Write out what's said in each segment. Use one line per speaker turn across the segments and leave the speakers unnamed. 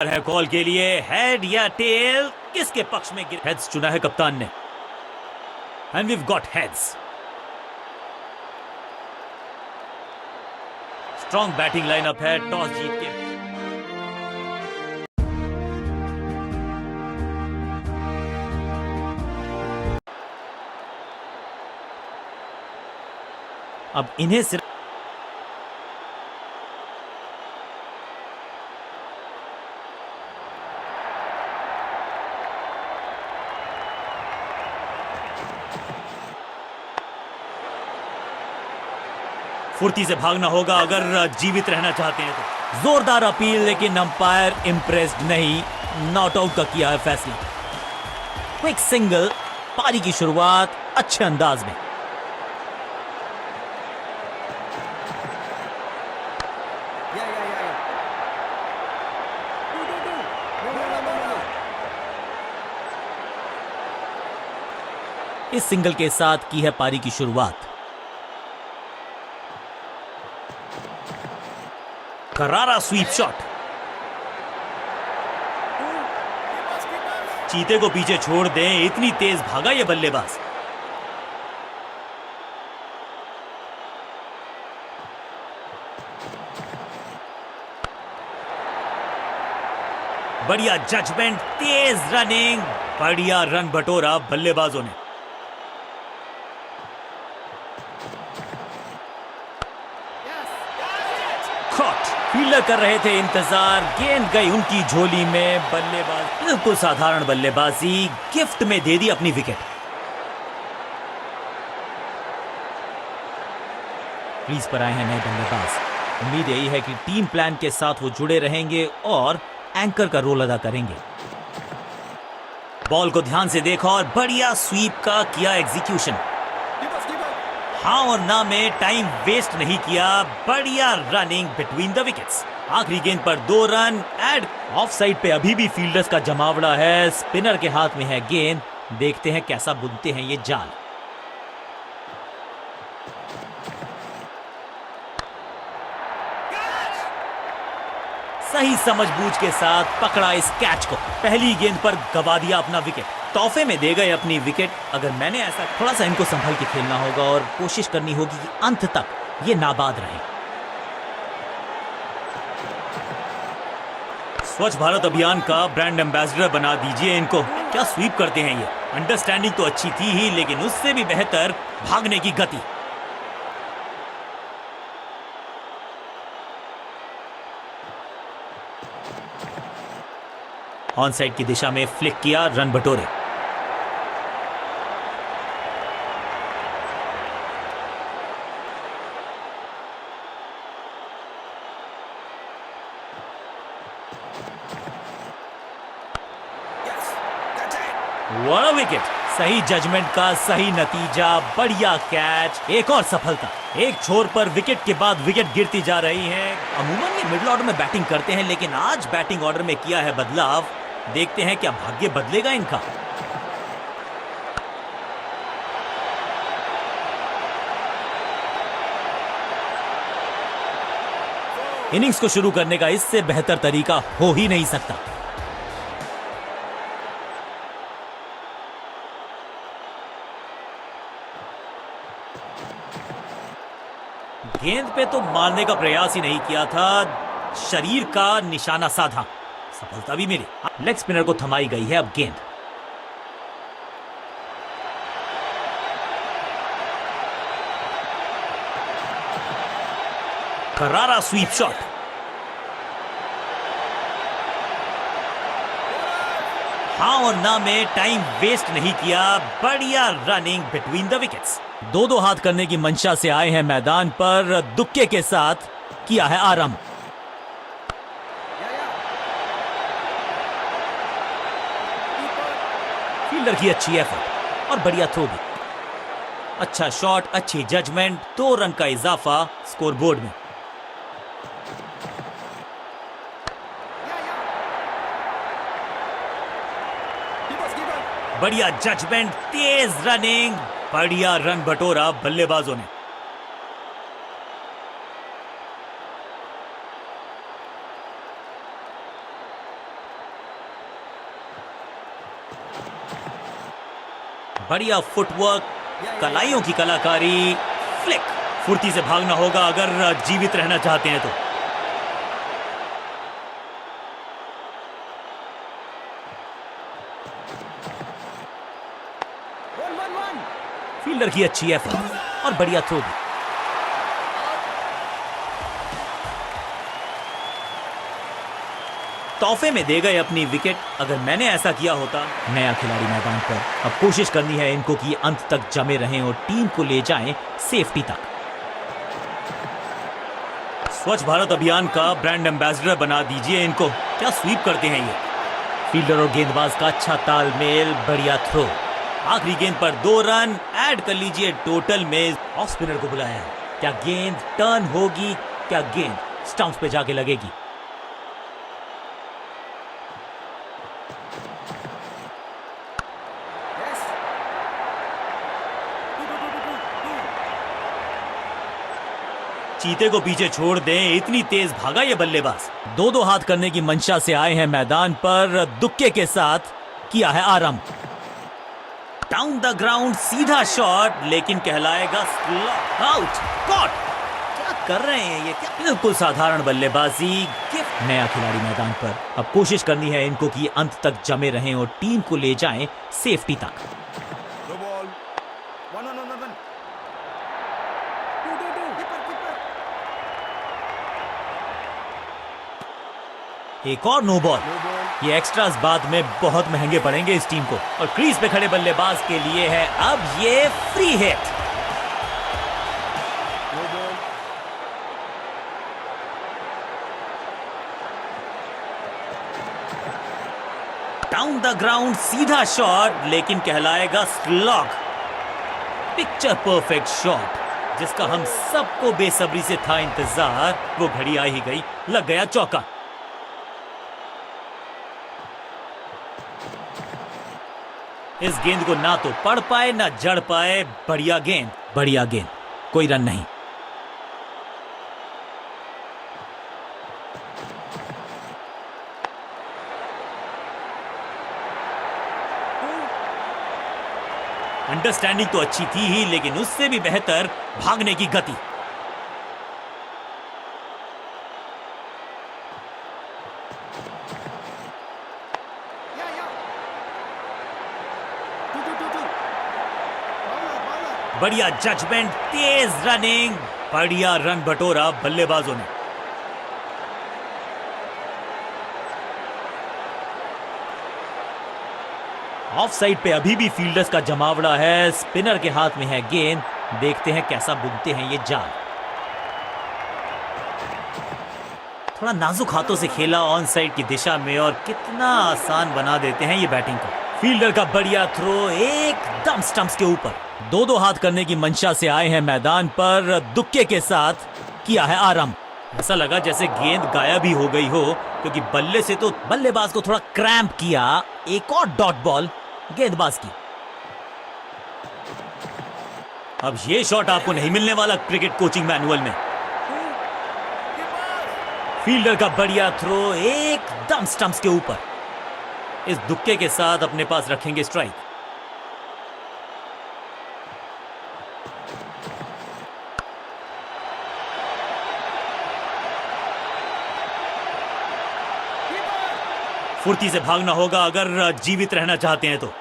है कॉल के लिए। हेड या टेल, किसके पक्ष में हेड्स चुना है कप्तान ने, and we've got heads. Strong batting lineup है टॉस जीत के। अब इन्हें सिर्फ फुर्ती से भागना होगा अगर जीवित रहना चाहते हैं तो। जोरदार अपील, लेकिन अंपायर इंप्रेस्ड नहीं, नॉट आउट का किया है फैसला। क्विक सिंगल, पारी की शुरुआत अच्छे अंदाज में। इस सिंगल के साथ की है पारी की शुरुआत। करारा स्वीप शॉट, चीते को पीछे छोड़ दें, इतनी तेज भागा ये बल्लेबाज। बढ़िया जजमेंट, तेज रनिंग, बढ़िया रन बटोरा बल्लेबाजों ने। फील्डर कर रहे थे इंतजार, गेंद गई उनकी झोली में। बल्लेबाज बिल्कुल साधारण बल्लेबाजी, गिफ्ट में दे दी अपनी विकेट। क्रीज पर आए हैं नए बल्लेबाज। उम्मीद यही है कि टीम प्लान के साथ वो जुड़े रहेंगे और एंकर का रोल अदा करेंगे। बॉल को ध्यान से देखा और बढ़िया स्वीप का किया एग्जीक्यूशन। हाँ और ना में टाइम वेस्ट नहीं किया, बढ़िया रनिंग बिटवीन द विकेट्स। आखिरी गेंद पर 2 रन एड। ऑफ साइड पे अभी भी फील्डर्स का जमावड़ा है, स्पिनर के हाथ में है गेंद। देखते हैं कैसा बुनते हैं ये जाल। सही समझबूझ के साथ पकड़ा इस कैच को। पहली गेंद पर गवा दिया अपना विकेट, तोहफे में दे गए अपनी विकेट। अगर मैंने ऐसा, थोड़ा सा इनको संभल के खेलना होगा और कोशिश करनी होगी कि अंत तक ये नाबाद रहे। स्वच्छ भारत अभियान का ब्रांड एम्बेसडर बना दीजिए इनको। क्या स्वीप करते हैं ये। अंडरस्टैंडिंग तो अच्छी थी ही, लेकिन उससे भी बेहतर भागने की गति। ऑन साइड की दिशा में फ्लिक किया, रन बटोरे। व्हाट अ विकेट, सही जजमेंट का सही नतीजा, बढ़िया कैच, एक और सफलता। एक छोर पर विकेट के बाद विकेट गिरती जा रही है। अमूमन ये मिडिल ऑर्डर में बैटिंग करते हैं, लेकिन आज बैटिंग ऑर्डर में किया है बदलाव। देखते हैं क्या भाग्य बदलेगा इनका। इनिंग्स को शुरू करने का इससे बेहतर तरीका हो ही नहीं सकता। गेंद पे तो मारने का प्रयास ही नहीं किया था, शरीर का निशाना साधा, सफलता भी मिली। लेग स्पिनर को थमाई गई है अब गेंद। करारा स्वीप शॉट, हाँ और ना में टाइम वेस्ट नहीं किया, बढ़िया रनिंग बिटवीन द विकेट्स। 2-2 हाथ करने की मंशा से आए हैं मैदान पर, दुक्के के साथ किया है आरंभ। फील्डर की अच्छी एफर्ट और बढ़िया थ्रो भी। अच्छा शॉट, अच्छी जजमेंट, 2 रन का इजाफा स्कोरबोर्ड में। बढ़िया जजमेंट, तेज रनिंग, बढ़िया रन बटोरा बल्लेबाजों ने। बढ़िया फुटवर्क, कलाइयों की कलाकारी, फ्लिक। फुर्ती से भागना होगा अगर जीवित रहना चाहते हैं तो। फील्डर की अच्छी एफर्ट और बढ़िया थ्रो भी। तोहफे में दे गए अपनी विकेट। अगर मैंने ऐसा किया होता। नया खिलाड़ी मैदान पर, अब कोशिश करनी है इनको कि अंत तक जमे रहें और टीम को ले जाएं सेफ्टी तक। स्वच्छ भारत अभियान का ब्रांड एम्बेसडर बना दीजिए इनको। क्या स्वीप करते हैं ये। फील्डर और गेंदबाज का अच्छा तालमेल, बढ़िया थ्रो। आखिरी गेंद पर 2 रन ऐड कर लीजिए टोटल में। ऑफ स्पिनर को बुलाया है। क्या गेंद टर्न होगी, क्या गेंद स्टंप्स पे जाके लगेगी। चीते को पीछे छोड़ दें, इतनी तेज भागा ये बल्लेबाज। 2-2 हाथ करने की मंशा से आए हैं मैदान पर। दुक्के के साथ किया है आराम। डाउन द ग्राउंड सीधा शॉट, लेकिन कहलाएगा आउट। कॉट। क्या कर रहे हैं ये, क्या बिल्कुल साधारण बल्लेबाजी। गिफ्ट। नया खिलाड़ी मैदान पर, अब कोशिश करनी है इनको कि अंत तक जमे रहें और टीम को ले जाएं सेफ्टी तक। एक और नो बॉल। ये एक्स्ट्रास बाद में बहुत महंगे पड़ेंगे इस टीम को। और क्रीज पे खड़े बल्लेबाज के लिए है अब ये free hit. Down the ground सीधा शॉट, लेकिन कहलाएगा स्लॉग। पिक्चर परफेक्ट शॉट, जिसका हम सबको बेसब्री से था इंतजार। वो घड़ी आ ही गई, लग गया चौका। इस गेंद को ना तो पढ़ पाए ना जड़ पाए। बढ़िया गेंद, बढ़िया गेंद, कोई रन नहीं। अंडरस्टैंडिंग तो अच्छी थी ही, लेकिन उससे भी बेहतर भागने की गति। बढ़िया जजमेंट, तेज रनिंग, बढ़िया रन बटोरा बल्लेबाजों ने। ऑफ साइड पे अभी भी फील्डर्स का जमावड़ा है। स्पिनर के हाथ में है गेंद। देखते हैं कैसा बुनते हैं ये जाल। थोड़ा नाजुक हाथों से खेला ऑन साइड की दिशा में, और कितना आसान बना देते हैं ये बैटिंग को। फील्डर का बढ़िया थ्रो एकदम स्टंप्स के ऊपर। 2-2 हाथ करने की मंशा से आए हैं मैदान पर। दुक्के के साथ किया है आराम। ऐसा लगा जैसे गेंद गायब ही हो गई हो, क्योंकि बल्ले से तो बल्लेबाज को थोड़ा क्रैम्प किया। एक और डॉट बॉल गेंदबाज की। अब ये शॉट आपको नहीं मिलने वाला क्रिकेट कोचिंग मैनुअल में। फील्डर का बढ़िया थ्रो एकदम स्टंप्स के ऊपर। इस दुक्के के साथ अपने पास रखेंगे स्ट्राइक। फुर्ती से भागना होगा अगर जीवित रहना चाहते हैं तो।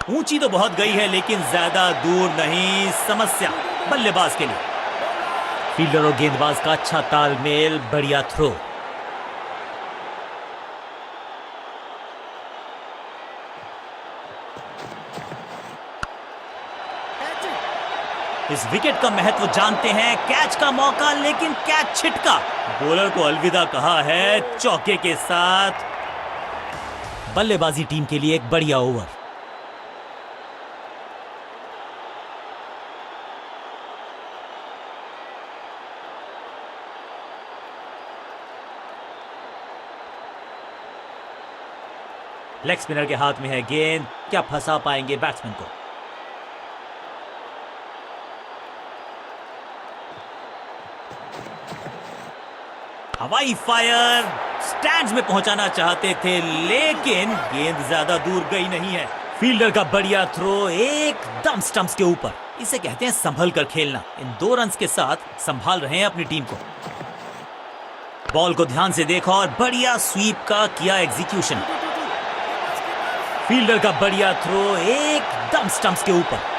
ऊंची तो बहुत गई है, लेकिन ज्यादा दूर नहीं। समस्या बल्लेबाज के लिए। फील्डर और गेंदबाज का अच्छा तालमेल, बढ़िया थ्रो। इस विकेट का महत्व जानते हैं। कैच का मौका, लेकिन कैच छिटका। बॉलर को अलविदा कहा है चौके के साथ। बल्लेबाजी टीम के लिए एक बढ़िया ओवर। लेग स्पिनर के हाथ में है गेंद। क्या फंसा पाएंगे बैट्समैन को। हवाई फायर, स्टैंड्स में पहुंचाना चाहते थे लेकिन गेंद ज्यादा दूर गई नहीं है। फील्डर का बढ़िया थ्रो एकदम स्टंप्स के ऊपर। इसे कहते हैं संभल कर खेलना। इन 2 रन्स के साथ संभाल रहे हैं अपनी टीम को। बॉल को ध्यान से देखा और बढ़िया स्वीप का किया एग्जीक्यूशन। फील्डर का बढ़िया थ्रो एकदम स्टंप्स के ऊपर।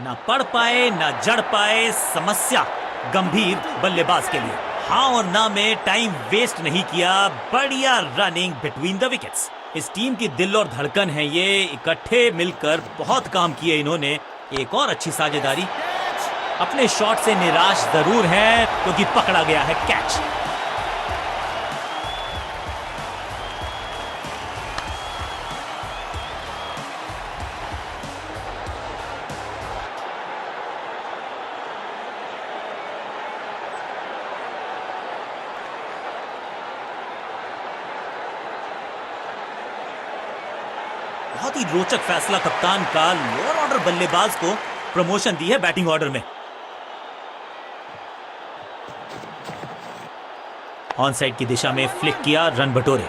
ना पढ़ पाए ना जड़ पाए, समस्या गंभीर बल्लेबाज के लिए। हाँ और ना में टाइम वेस्ट नहीं किया। बढ़िया रनिंग बिटवीन द विकेट्स। इस टीम की दिल और धड़कन है ये। इकट्ठे मिलकर बहुत काम किए इन्होंने। एक और अच्छी साझेदारी। अपने शॉट से निराश जरूर है क्योंकि पकड़ा गया है कैच। बहुत ही रोचक फैसला कप्तान का। लोअर ऑर्डर बल्लेबाज को प्रमोशन दी है बैटिंग ऑर्डर में। ऑन साइड की दिशा में फ्लिक किया, रन बटोरे।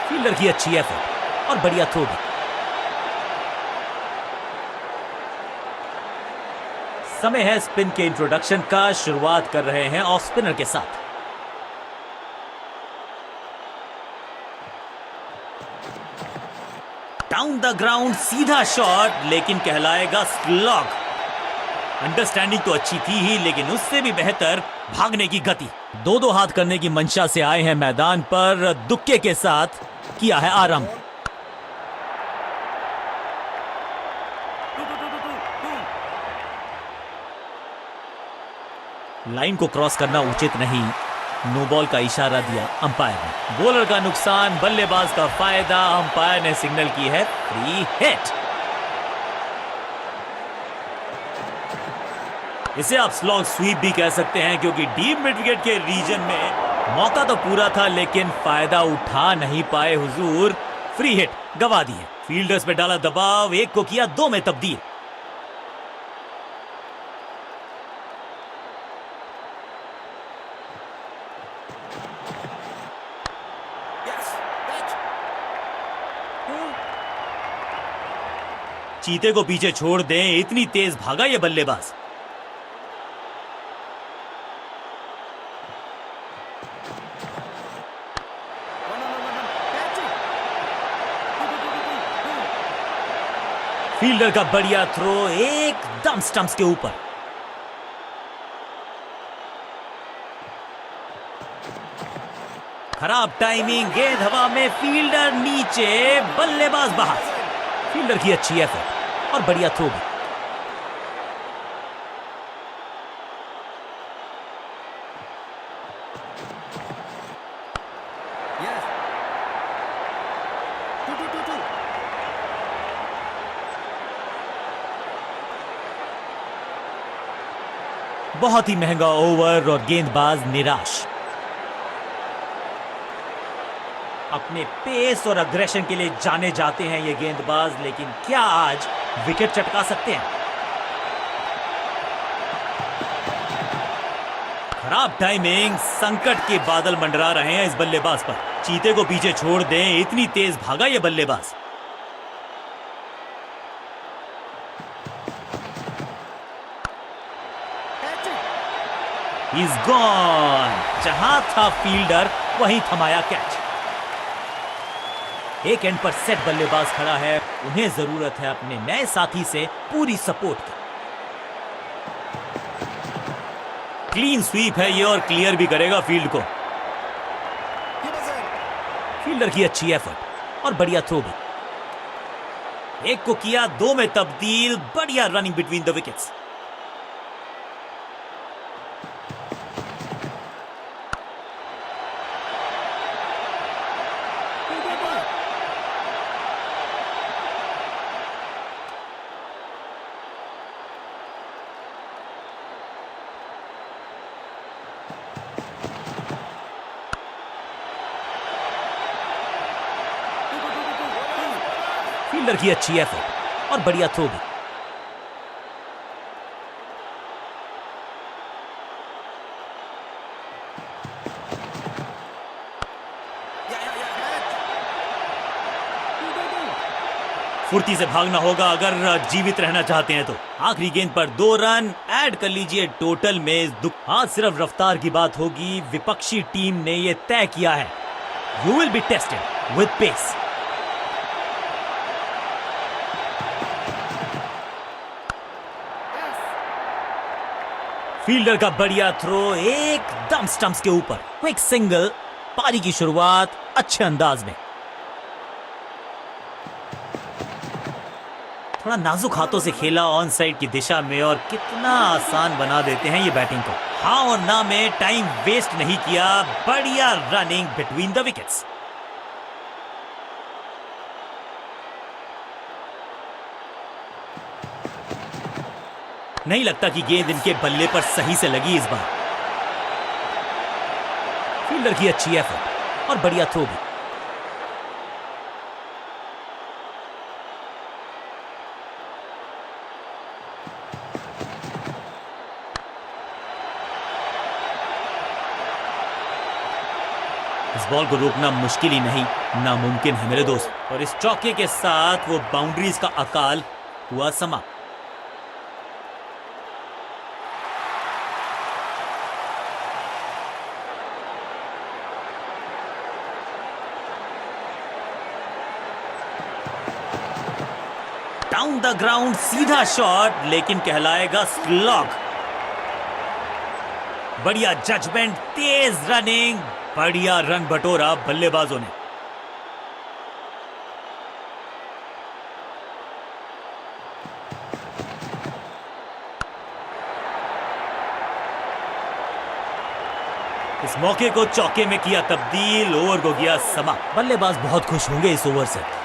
फील्डर की अच्छी एफर्ट और बढ़िया थ्रो भी। समय है स्पिन के इंट्रोडक्शन का। शुरुआत कर रहे हैं ऑफ स्पिनर के साथ। डाउन द ग्राउंड सीधा शॉट, लेकिन कहलाएगा स्लॉग। अंडरस्टैंडिंग तो अच्छी थी ही, लेकिन उससे भी बेहतर भागने की गति। 2-2 हाथ करने की मंशा से आए हैं मैदान पर। दुक्के के साथ किया है आरंभ। लाइन को क्रॉस करना उचित नहीं। नो बॉल का इशारा दिया अंपायर ने। बॉलर का नुकसान, बल्लेबाज का फायदा। अंपायर ने सिग्नल की है फ्री हिट। इसे आप स्लॉग स्वीप भी कह सकते हैं क्योंकि डीप मिड विकेट के रीजन में मौका तो पूरा था लेकिन फायदा उठा नहीं पाए हुजूर। फ्री हिट गवा दी है। फील्डर्स पे डाला दबाव, एक को किया 2 में तब्दील। चीते को पीछे छोड़ दें, इतनी तेज भागा ये बल्लेबाज। फील्डर का बढ़िया थ्रो एकदम स्टंप्स के ऊपर। खराब टाइमिंग, गेंद हवा में, फील्डर नीचे, बल्लेबाज बाहर। फील्डर की अच्छी एफर्ट और बढ़िया थ्रो भी। बहुत ही महंगा ओवर और गेंदबाज निराश। अपने पेस और अग्रेशन के लिए जाने जाते हैं ये गेंदबाज, लेकिन क्या आज विकेट चटका सकते हैं? खराब टाइमिंग, संकट के बादल मंडरा रहे हैं इस बल्लेबाज पर। चीते को पीछे छोड़ दें, इतनी तेज भागा ये बल्लेबाज। He's gone। जहां था फील्डर वहीं थमाया कैच। एक एंड पर सेट बल्लेबाज खड़ा है, उन्हें जरूरत है अपने नए साथी से पूरी सपोर्ट की। क्लीन स्वीप है ये और क्लियर भी करेगा फील्ड को। फील्डर की अच्छी एफर्ट और बढ़िया थ्रो भी। एक को किया 2 में तब्दील, बढ़िया running between the wickets. Fielder की अच्छी एफर्ट और बढ़िया थ्रो भी। फुर्ती से भागना होगा अगर जीवित रहना चाहते हैं तो। आखिरी गेंद पर 2 रन ऐड कर लीजिए टोटल में। आज सिर्फ रफ्तार की बात होगी। विपक्षी टीम ने यह तय किया है, you will be tested with pace. Fielder का बढ़िया थ्रो एकदम स्टंप्स के ऊपर। Quick single. पारी की शुरुआत अच्छे अंदाज में। थोड़ा नाजुक हाथों से खेला ऑन साइड की दिशा में और कितना आसान बना देते हैं ये बैटिंग को। हाँ और ना में टाइम वेस्ट नहीं किया। बढ़िया रनिंग बिटवीन द विकेट्स। नहीं लगता कि गेंद इनके बल्ले पर सही से लगी इस बार। फील्डर की अच्छी एफर्ट और बढ़िया थ्रो भी। इस बॉल को रोकना मुश्किल ही नहीं, नामुमकिन है मेरे दोस्त। और इस चौके के साथ वो बाउंड्रीज का अकाल हुआ समाप्त। डाउन द ग्राउंड सीधा शॉट, लेकिन कहलाएगा स्लॉग। बढ़िया जजमेंट, तेज रनिंग, बढ़िया रन बटोरा बल्लेबाजों ने। इस मौके को चौके में किया तब्दील, ओवर को किया समाप्त। बल्लेबाज बहुत खुश होंगे इस ओवर से।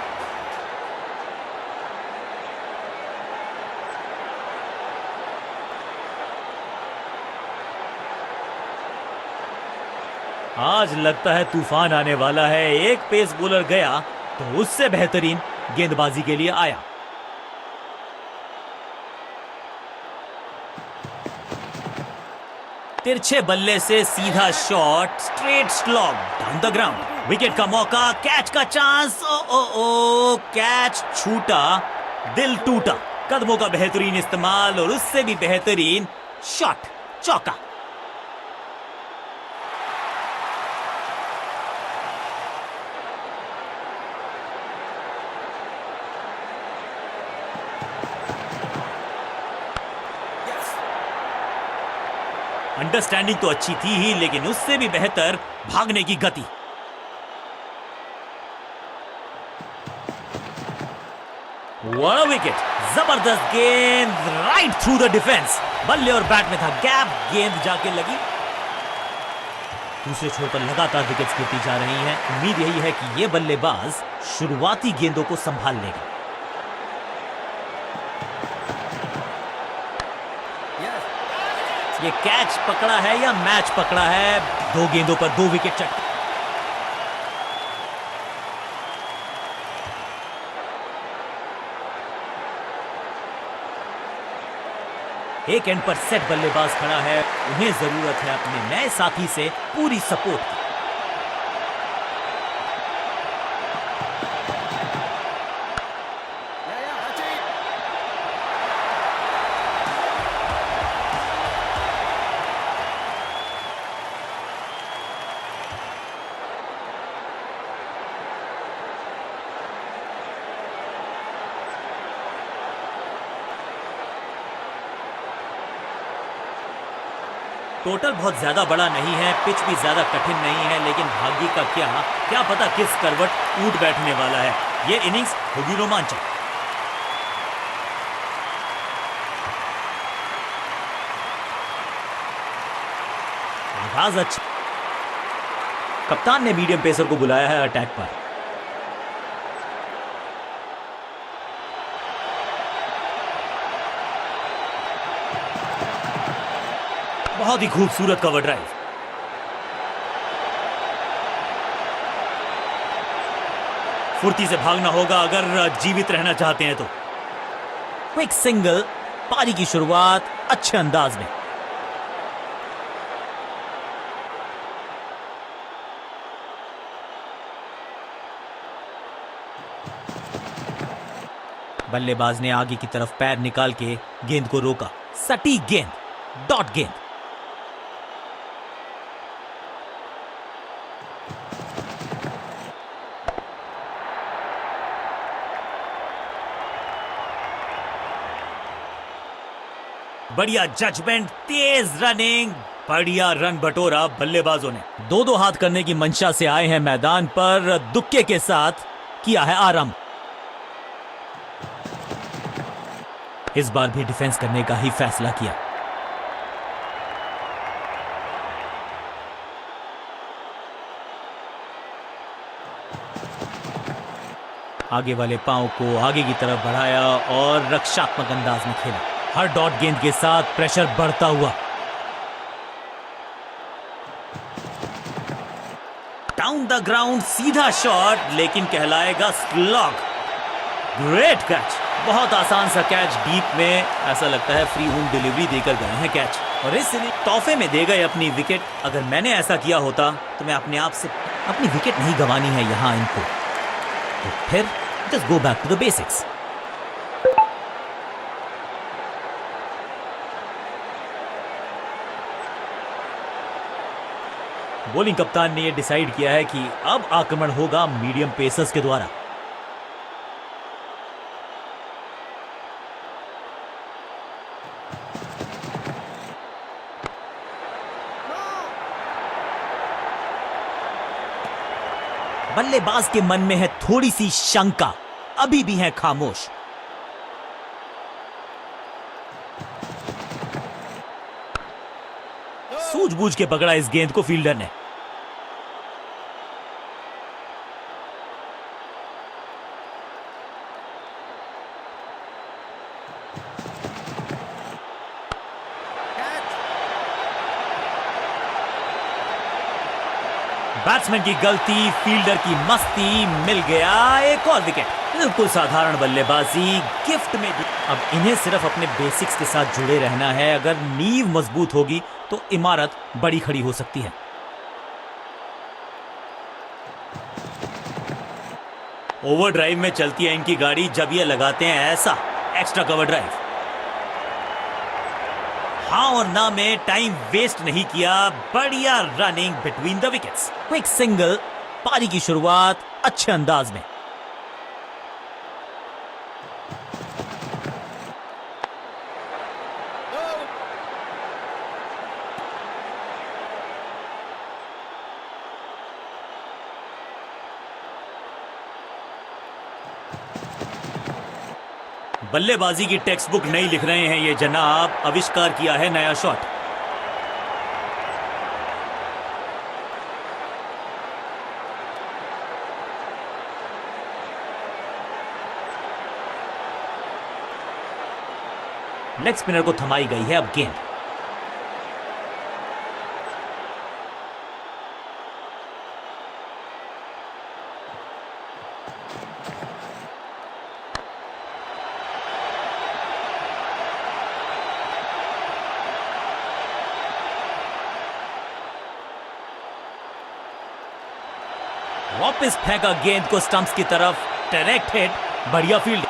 आज लगता है तूफान आने वाला है। एक पेस बॉलर गया तो उससे बेहतरीन गेंदबाजी के लिए आया। तिरछे बल्ले से सीधा shot, straight slog down the ground. Wicket का मौका, कैच का चांस। ओ ओ ओ, कैच छूटा, दिल टूटा। कदमों का बेहतरीन इस्तेमाल और उससे भी बेहतरीन शॉट, चौका। अंडरस्टैंडिंग तो अच्छी थी ही, लेकिन उससे भी बेहतर भागने की गति। What a wicket! जबरदस्त गेंद, राइट थ्रू द डिफेंस। बल्ले और बैट में था गैप, गेंद जाके लगी। दूसरे छोर पर लगातार विकेट्स गिरती जा रही हैं। उम्मीद यही है कि यह बल्लेबाज शुरुआती गेंदों को संभाल लेगा। ये कैच पकड़ा है या मैच पकड़ा है? 2 गेंदों पर 2 विकेट चट। एक एंड पर सेट बल्लेबाज खड़ा है। उन्हें जरूरत है अपने नए साथी से पूरी सपोर्ट की। टोटल बहुत ज्यादा बड़ा नहीं है, पिच भी ज्यादा कठिन नहीं है, लेकिन भाग्य का क्या पता किस करवट ऊट बैठने वाला है। ये इनिंग्स होगी रोमांचक। आगाज अच्छा। कप्तान ने मीडियम पेसर को बुलाया है अटैक पर। बहुत ही खूबसूरत कवर ड्राइव। फुर्ती से भागना होगा अगर जीवित रहना चाहते हैं तो। क्विक सिंगल, पारी की शुरुआत अच्छे अंदाज में। बल्लेबाज ने आगे की तरफ पैर निकाल के गेंद को रोका। सटीक गेंद, डॉट गेंद। बढ़िया जजमेंट, तेज रनिंग, बढ़िया रन बटोरा बल्लेबाजों ने। दो दो हाथ करने की मंशा से आए हैं मैदान पर, दुक्के के साथ किया है आरंभ। इस बार भी डिफेंस करने का ही फैसला किया। आगे वाले पांव को आगे की तरफ बढ़ाया और रक्षात्मक अंदाज में खेला। हर डॉट गेंद के साथ प्रेशर बढ़ता हुआ। डाउन द ग्राउंड, सीधा शॉट, लेकिन कहलाएगा स्लॉग। ग्रेट कैच, बहुत आसान सा कैच डीप में। ऐसा लगता है फ्री होम डिलीवरी देकर गए हैं कैच, और इस तोहफे में दे गए अपनी विकेट। अगर मैंने ऐसा किया होता तो मैं अपने आप से अपनी विकेट नहीं गंवानी है यहां इनको, तो फिर just go back to the basics. Bowling कप्तान ने यह डिसाइड किया है कि अब आक्रमण होगा मीडियम पेसर्स के द्वारा। बल्लेबाज के मन में है थोड़ी सी शंका, अभी भी है खामोश। सूझबूझ के पकड़ा इस गेंद को फील्डर ने। बैट्समैन की गलती, फील्डर की मस्ती, मिल गया एक और विकेट। बिल्कुल साधारण बल्लेबाजी, गिफ्ट में भी। अब इन्हें सिर्फ अपने बेसिक्स के साथ जुड़े रहना है। अगर नींव मजबूत होगी तो इमारत बड़ी खड़ी हो सकती है। ओवरड्राइव में चलती है इनकी गाड़ी जब ये लगाते हैं ऐसा एक्स्ट्रा कवर ड्राइव। हाँ और ना में टाइम वेस्ट नहीं किया, बढ़िया running between the wickets. Quick single, पारी की शुरुआत अच्छे अंदाज में। बल्लेबाजी की टेक्स्ट बुक नहीं लिख रहे हैं ये जनाब, आविष्कार किया है नया शॉट। लेग स्पिनर को थमाई गई है अब गेंद। वापस फेंका गेंद को स्टंप्स की तरफ, डायरेक्ट हिट, बढ़िया फील्ड।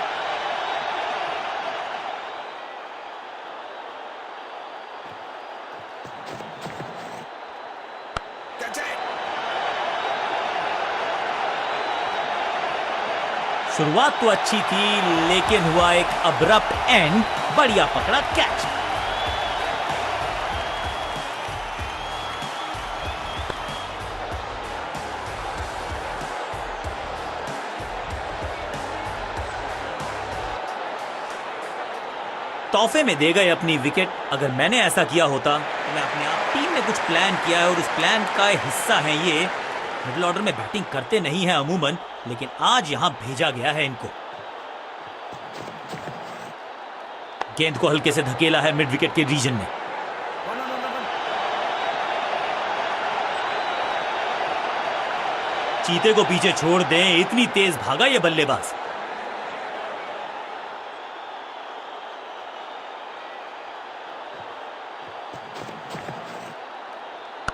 शुरुआत तो अच्छी थी लेकिन हुआ एक अब्रप्ट एंड, बढ़िया पकड़ा कैच। तोहफे में दे गए अपनी विकेट। अगर मैंने ऐसा किया होता तो मैं अपने आप, टीम ने कुछ प्लान किया है और उस प्लान का हिस्सा है ये। मिडिल ऑर्डर में बैटिंग करते नहीं है अमूमन, लेकिन आज यहां भेजा गया है इनको। गेंद को हल्के से धकेला है मिड विकेट के रीजन में। चीते को पीछे छोड़ दें, इतनी तेज भागा ये बल्लेबाज।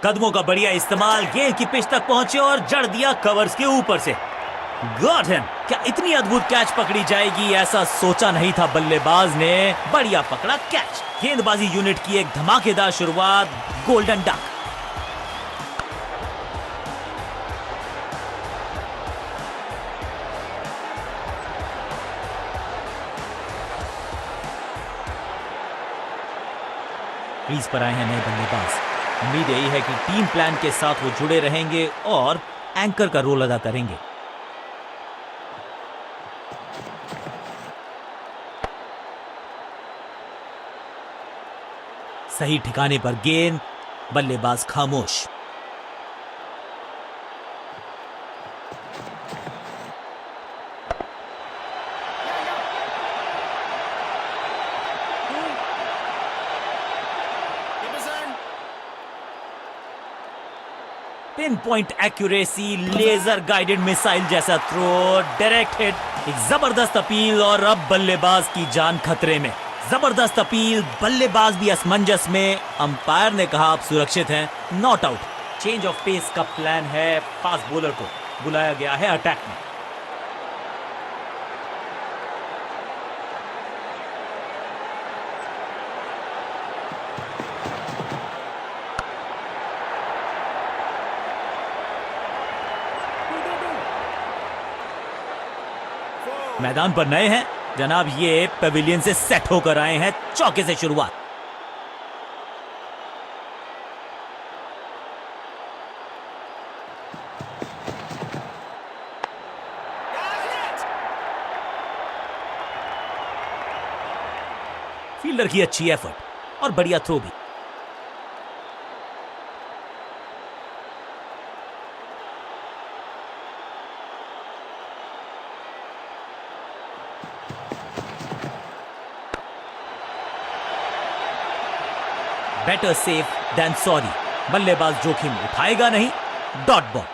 कदमों का बढ़िया इस्तेमाल, गेंद की पिच तक पहुंचे और जड़ दिया कवर्स के ऊपर से। Got him. क्या इतनी अद्भुत कैच पकड़ी जाएगी, ऐसा सोचा नहीं था बल्लेबाज ने। बढ़िया पकड़ा कैच। गेंदबाजी यूनिट की एक धमाकेदार शुरुआत, गोल्डन डक। क्रीज पर आए हैं नए बल्लेबाज। उम्मीद यही है कि टीम प्लान के साथ वो जुड़े रहेंगे और एंकर का रोल अदा करेंगे। सही ठिकाने पर गेंद, बल्लेबाज खामोश। Pinpoint accuracy, laser guided missile जैसा थ्रो, डायरेक्ट हिट, एक जबरदस्त अपील और अब बल्लेबाज की जान खतरे में। जबरदस्त अपील, बल्लेबाज भी असमंजस में। अंपायर ने कहा आप सुरक्षित हैं, not out. Change of pace का प्लान है, फास्ट बॉलर को बुलाया गया है अटैक में। मैदान पर नए हैं जनाब, ये पेविलियन से सेट होकर आए हैं। चौके से शुरुआत। फील्डर की अच्छी एफर्ट और बढ़िया थ्रो भी। Better safe than sorry. बल्लेबाज जोखिम उठाएगा नहीं, डॉट बॉल।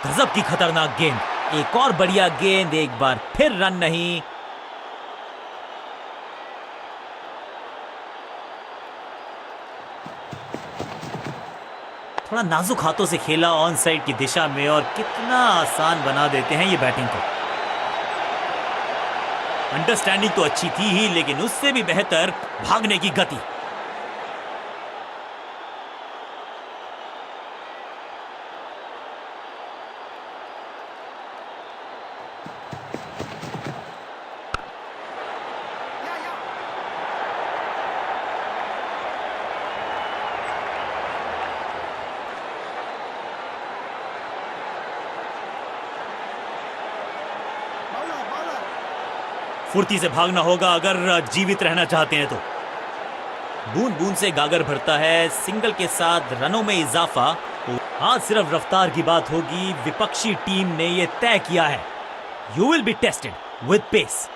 गजब की खतरनाक गेंद, एक और बढ़िया गेंद, एक बार फिर रन नहीं। थोड़ा नाजुक हाथों से खेला ऑन साइड की दिशा में और कितना आसान बना देते हैं ये बैटिंग को। अंडरस्टैंडिंग तो अच्छी थी ही, लेकिन उससे भी बेहतर भागने की गति। फुर्ती से भागना होगा अगर जीवित रहना चाहते हैं तो। बूंद बूंद से गागर भरता है, सिंगल के साथ रनों में इजाफा। आज सिर्फ रफ्तार की बात होगी। विपक्षी टीम ने यह तय किया है, you will be tested with pace.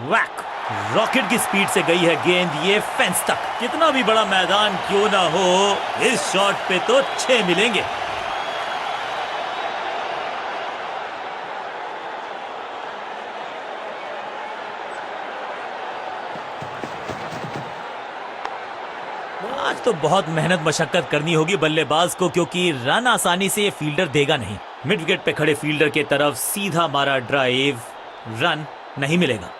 वैक, रॉकेट की स्पीड से गई है गेंद, ये फेंस तक। कितना भी बड़ा मैदान क्यों ना हो, इस शॉट पे तो 6 मिलेंगे। आज तो बहुत मेहनत मशक्कत करनी होगी बल्लेबाज को, क्योंकि रन आसानी से ये फील्डर देगा नहीं। मिड विकेट पे खड़े फील्डर की तरफ सीधा मारा ड्राइव, रन नहीं मिलेगा।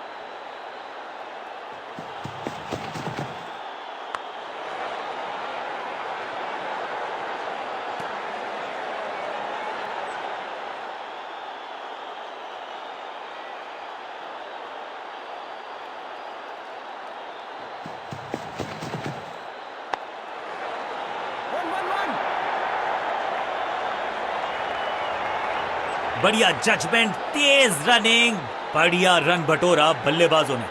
बढ़िया जजमेंट, तेज रनिंग, बढ़िया रन बटोरा बल्लेबाजों ने।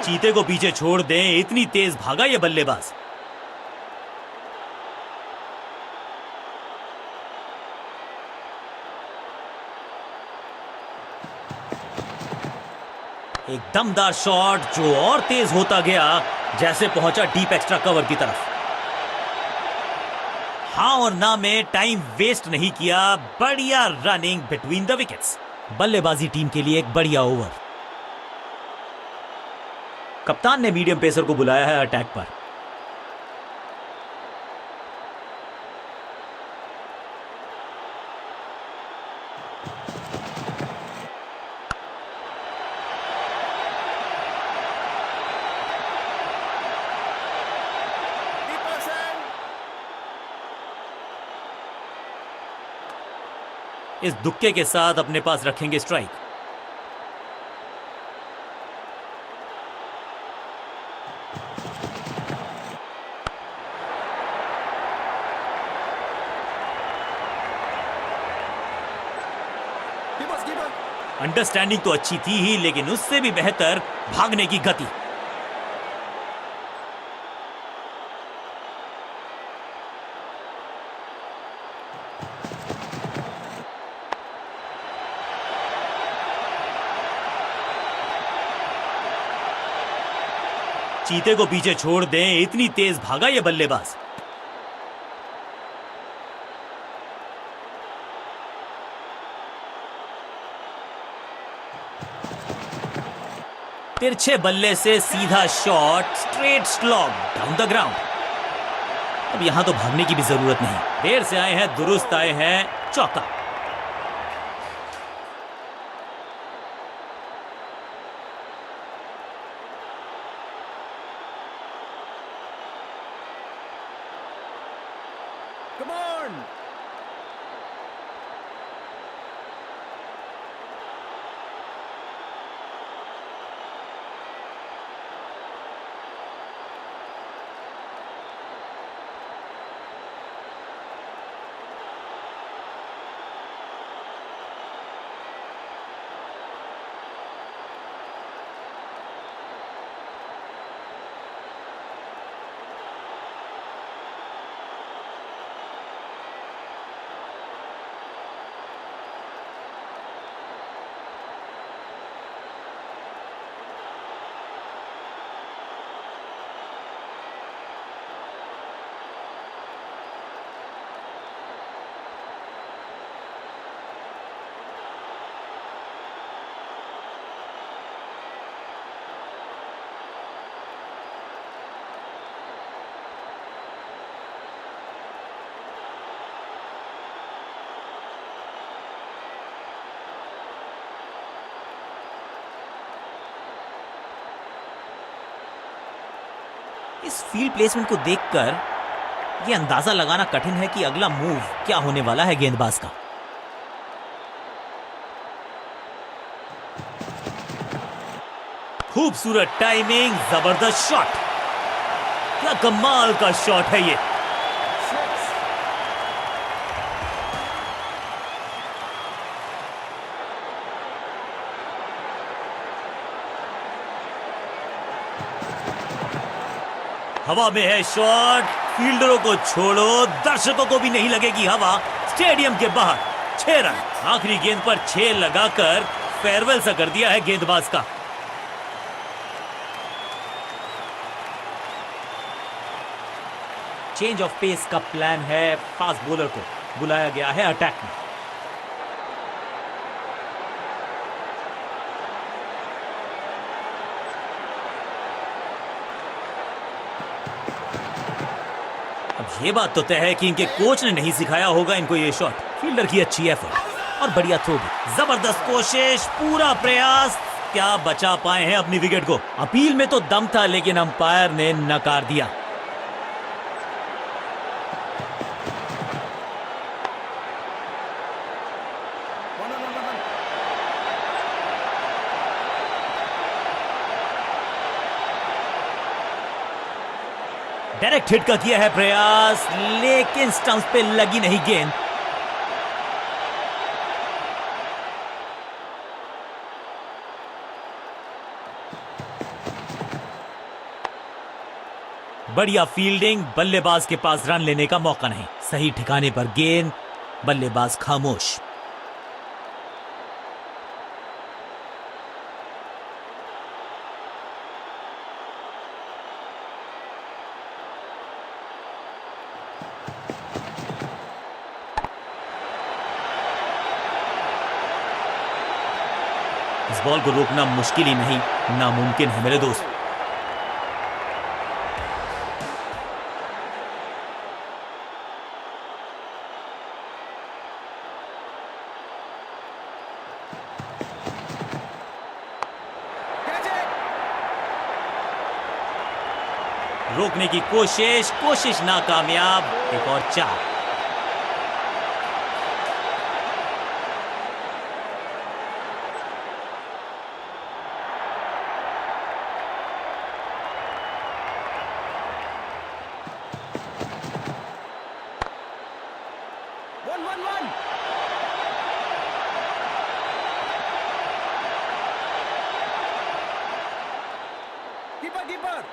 चीते को पीछे छोड़ दें, इतनी तेज भागा ये बल्लेबाज। एक दमदार शॉट जो और तेज होता गया जैसे पहुंचा डीप एक्स्ट्रा कवर की तरफ। हाँ और ना में टाइम वेस्ट नहीं किया, बढ़िया रनिंग बिटवीन द विकेट्स। बल्लेबाजी टीम के लिए एक बढ़िया ओवर। कप्तान ने मीडियम पेसर को बुलाया है अटैक पर। इस दुक्के के साथ अपने पास रखेंगे स्ट्राइक। अंडरस्टैंडिंग तो अच्छी थी ही, लेकिन उससे भी बेहतर भागने की गति। चीते को पीछे छोड़ दें, इतनी तेज भागा ये बल्लेबाज। तिरछे बल्ले से सीधा shot, straight slog down the ground. अब यहां तो भागने की भी जरूरत नहीं, देर से आए हैं, दुरुस्त आए हैं, चौका।
Come on!
इस फील्ड प्लेसमेंट को देखकर यह अंदाजा लगाना कठिन है कि अगला मूव क्या होने वाला है गेंदबाज का। खूबसूरत टाइमिंग, जबरदस्त शॉट। क्या कमाल का शॉट है ये। हवा में है शॉट, फील्डरों को छोड़ो, दर्शकों को भी नहीं लगेगी हवा। स्टेडियम के बाहर 6 रन। आखिरी गेंद पर 6 लगाकर फेयरवेल सा कर दिया है गेंदबाज का। चेंज ऑफ पेस का प्लान है, फास्ट बॉलर को बुलाया गया है अटैक में। अब ये बात तो तय है कि इनके कोच ने नहीं सिखाया होगा इनको ये शॉट। फील्डर की अच्छी एफर्ट और बढ़िया थ्रो भी। जबरदस्त कोशिश, पूरा प्रयास, क्या बचा पाए हैं अपनी विकेट को। अपील में तो दम था, लेकिन अंपायर ने नकार दिया। डायरेक्ट हिट का किया है प्रयास, लेकिन स्टंप्स पे लगी नहीं गेंद। बढ़िया फील्डिंग, बल्लेबाज के पास रन लेने का मौका नहीं। सही ठिकाने पर गेंद, बल्लेबाज खामोश। इस बॉल को रोकना मुश्किल ही नहीं, नामुमकिन है मेरे दोस्त। रोकने की कोशिश नाकामयाब। एक और 4।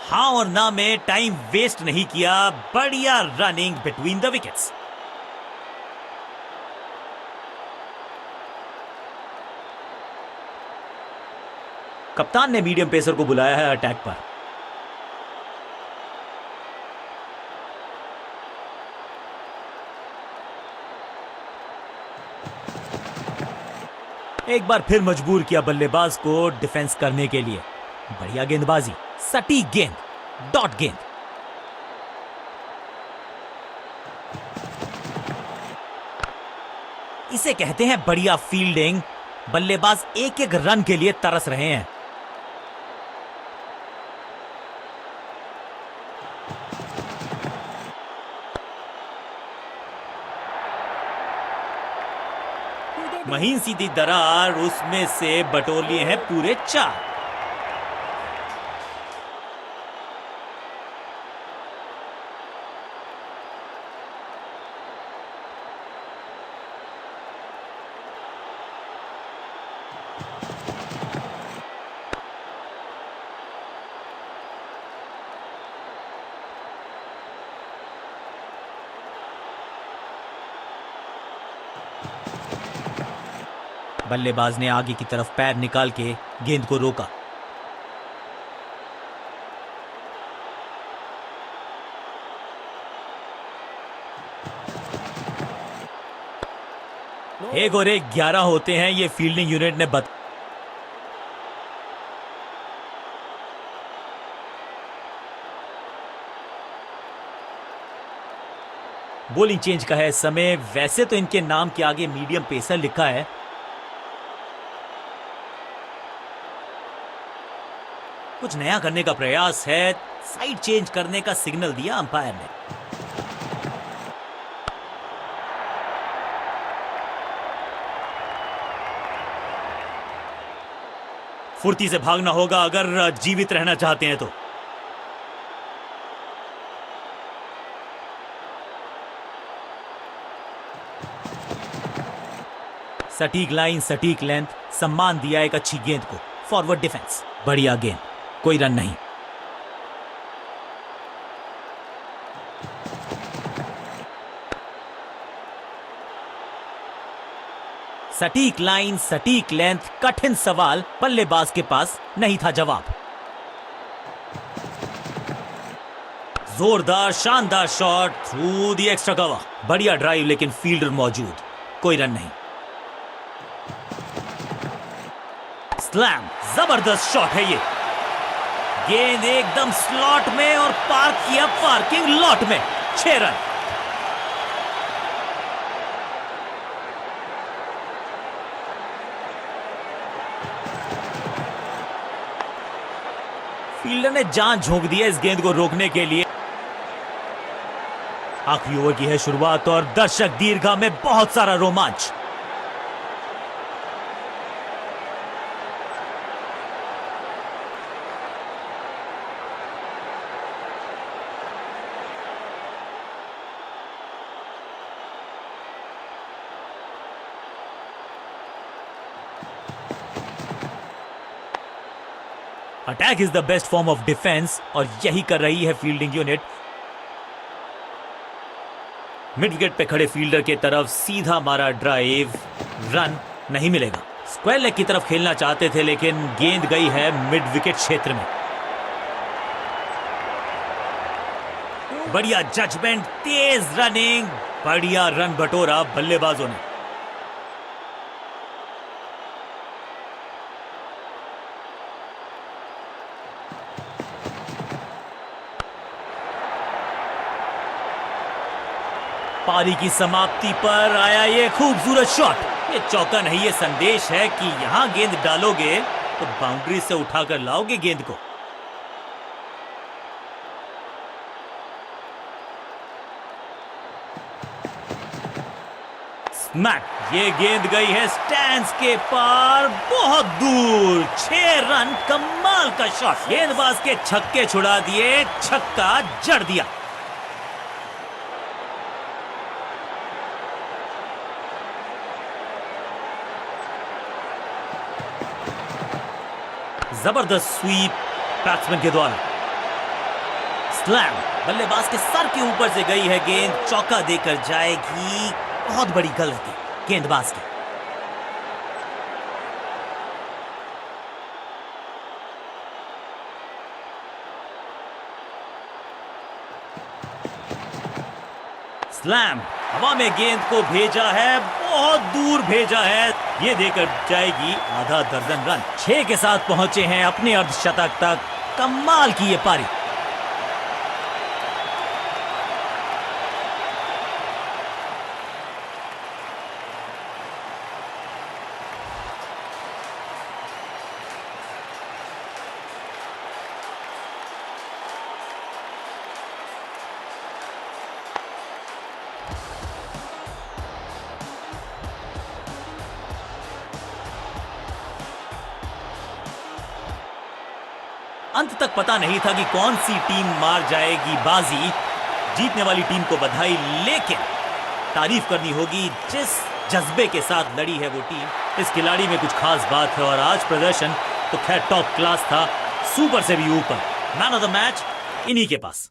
हाँ और ना में टाइम वेस्ट नहीं किया। बढ़िया रनिंग बिटवीन द विकेट्स। कप्तान ने मीडियम पेसर को बुलाया है अटैक पर। एक बार फिर मजबूर किया बल्लेबाज को डिफेंस करने के लिए। बढ़िया गेंदबाजी, सटीक गेंद, डॉट गेंद। इसे कहते हैं बढ़िया फील्डिंग। बल्लेबाज एक एक रन के लिए तरस रहे हैं। महीन सीधी दरार, उसमें से बटोर लिए हैं पूरे 4। बल्लेबाज ने आगे की तरफ पैर निकाल के गेंद को रोका। एक और एक 11 होते हैं, ये फील्डिंग यूनिट ने बता। बॉलिंग चेंज का है समय। वैसे तो इनके नाम के आगे मीडियम पेसर लिखा है। कुछ नया करने का प्रयास है। साइड चेंज करने का सिग्नल दिया अंपायर ने। फुर्ती से भागना होगा अगर जीवित रहना चाहते हैं तो। सटीक लाइन, सटीक लेंथ, सम्मान दिया एक अच्छी गेंद को। फॉरवर्ड डिफेंस, बढ़िया गेंद, कोई रन नहीं। सटीक लाइन, सटीक लेंथ, कठिन सवाल, बल्लेबाज के पास नहीं था जवाब। जोरदार शानदार shot through the extra cover. बढ़िया ड्राइव, लेकिन फील्डर मौजूद, कोई रन नहीं। स्लैम, जबरदस्त शॉट है ये। गेंद एकदम स्लॉट में और पार्क किया पार्किंग लॉट में। 6 रन। फील्डर ने जान झोंक दी है इस गेंद को रोकने के लिए। आखिरी ओवर की है शुरुआत और दर्शक दीर्घा में बहुत सारा रोमांच। Attack is the best form of defence और यही कर रही है फील्डिंग यूनिट। मिड विकेट पे खड़े फील्डर के तरफ सीधा मारा ड्राइव, रन नहीं मिलेगा। स्क्वायर लेग की तरफ खेलना चाहते थे लेकिन गेंद गई है मिड विकेट क्षेत्र में। बढ़िया जजमेंट, तेज रनिंग, बढ़िया रन बटोरा बल्लेबाजों ने। पारी की समाप्ति पर आया ये खूबसूरत शॉट। ये चौका नहीं, ये संदेश है कि यहां गेंद डालोगे तो बाउंड्री से उठाकर लाओगे गेंद को। स्मैक, ये गेंद गई है स्टैंड्स के पार, बहुत दूर। 6 रन, कमाल का शॉट। गेंदबाज के छक्के छुड़ा दिए, छक्का जड़ दिया। जबरदस्त स्वीप बैट्समैन के द्वारा। स्लैम, बल्लेबाज के सर के ऊपर से गई है गेंद, चौका देकर जाएगी। बहुत बड़ी गलती गेंदबाज की। स्लैम, हवा में गेंद को भेजा है, बहुत दूर भेजा है। ये देकर जाएगी आधा दर्जन रन। 6 के साथ पहुंचे हैं अपने अर्धशतक तक। कमाल की ये पारी। अंत तक पता नहीं था कि कौन सी टीम मार जाएगी बाजी। जीतने वाली टीम को बधाई, लेकिन तारीफ करनी होगी जिस जज्बे के साथ लड़ी है वो टीम। इस खिलाड़ी में कुछ खास बात है और आज प्रदर्शन तो खैर टॉप क्लास था, सुपर से भी ऊपर। मैन ऑफ द मैच इन्हीं के पास।